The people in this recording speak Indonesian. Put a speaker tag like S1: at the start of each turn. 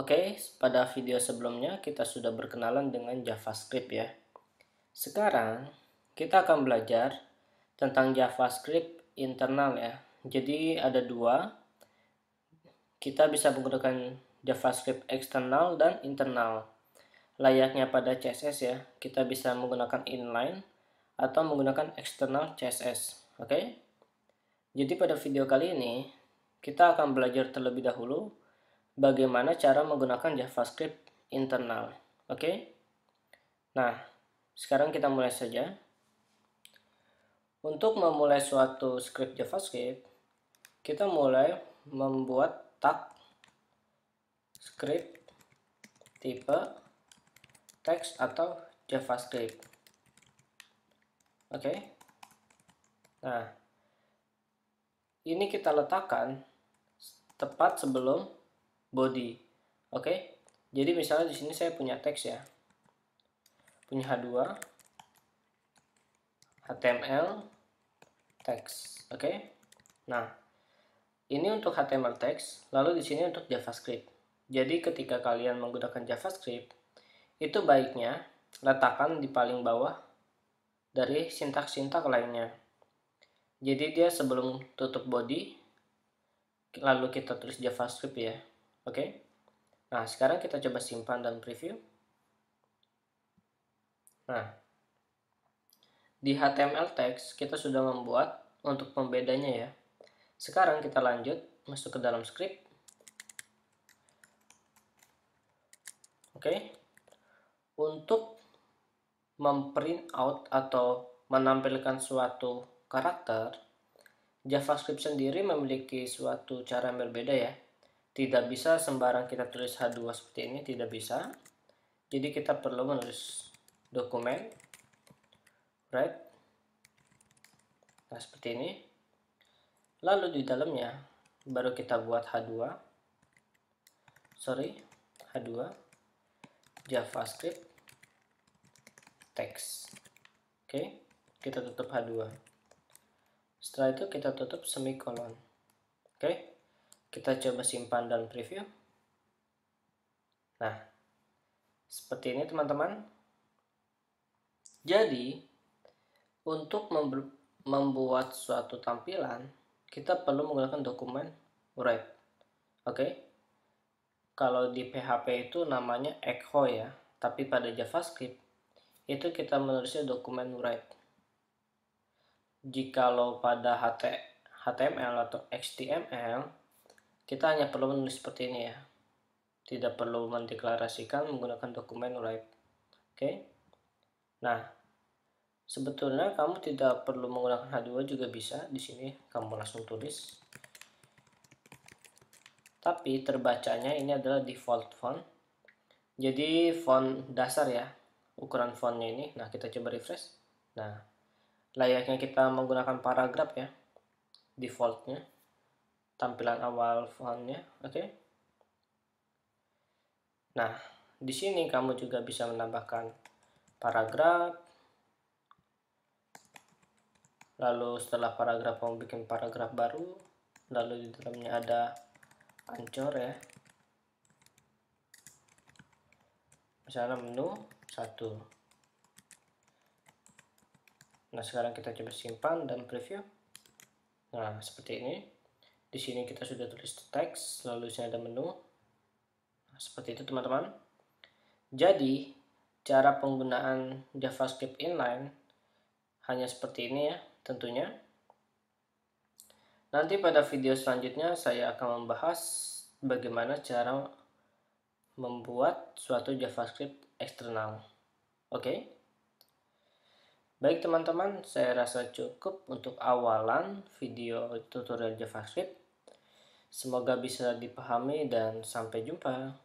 S1: Oke, pada video sebelumnya kita sudah berkenalan dengan JavaScript ya. Sekarang kita akan belajar tentang JavaScript internal ya. Jadi ada dua, kita bisa menggunakan JavaScript eksternal dan internal. Layaknya pada CSS ya, kita bisa menggunakan inline atau menggunakan eksternal CSS. Oke? Jadi pada video kali ini kita akan belajar terlebih dahulu bagaimana cara menggunakan JavaScript internal. Oke? Nah, sekarang kita mulai saja. Untuk memulai suatu script JavaScript, kita mulai membuat tag script tipe teks atau JavaScript. Oke? Nah, ini kita letakkan tepat sebelum body. Oke? Jadi misalnya di sini saya punya teks ya. Punya H2 HTML teks. Oke? Nah, ini untuk HTML teks, lalu di sini untuk JavaScript. Jadi ketika kalian menggunakan JavaScript, itu baiknya letakkan di paling bawah dari sintaks-sintaks lainnya. Jadi dia sebelum tutup body, lalu kita tulis JavaScript ya. Oke? Nah, sekarang kita coba simpan dan preview. Nah, di HTML text kita sudah membuat untuk pembedanya ya. Sekarang kita lanjut masuk ke dalam script. Oke. Untuk memprint out atau menampilkan suatu karakter, JavaScript sendiri memiliki suatu cara yang berbeda ya. Tidak bisa sembarang kita tulis H2 seperti ini, tidak bisa. Jadi kita perlu menulis dokumen write. Nah, seperti ini. Lalu di dalamnya baru kita buat H2 JavaScript text. Oke, kita tutup H2. Setelah itu kita tutup semikolon. Oke, kita coba simpan dan preview. Nah, seperti ini teman-teman. Jadi, untuk membuat suatu tampilan, kita perlu menggunakan dokumen write. Oke. Kalau di PHP itu namanya echo ya, tapi pada JavaScript itu kita menulisnya dokumen write. Jikalau pada HTML atau HTML, kita hanya perlu menulis seperti ini ya. Tidak perlu mendeklarasikan menggunakan dokumen write. Oke. Nah, sebetulnya kamu tidak perlu menggunakan H2 juga bisa. Di sini kamu langsung tulis. Tapi terbacanya ini adalah default font. Jadi font dasar ya, ukuran fontnya ini. Nah, kita coba refresh. Nah, layaknya kita menggunakan paragraf ya, defaultnya, tampilan awal fontnya. Oke. Nah, di sini kamu juga bisa menambahkan paragraf. Lalu setelah paragraf kamu bikin paragraf baru. Lalu di dalamnya ada ancor ya. Misalnya menu 1. Nah, sekarang kita coba simpan dan preview. Nah, seperti ini. Di sini kita sudah tulis teks, lalu di sini ada menu. Nah, seperti itu teman-teman. Jadi, cara penggunaan JavaScript inline hanya seperti ini ya, tentunya. Nanti pada video selanjutnya saya akan membahas bagaimana cara membuat suatu JavaScript eksternal. Oke? Baik teman-teman, saya rasa cukup untuk awalan video tutorial JavaScript. Semoga bisa dipahami dan sampai jumpa.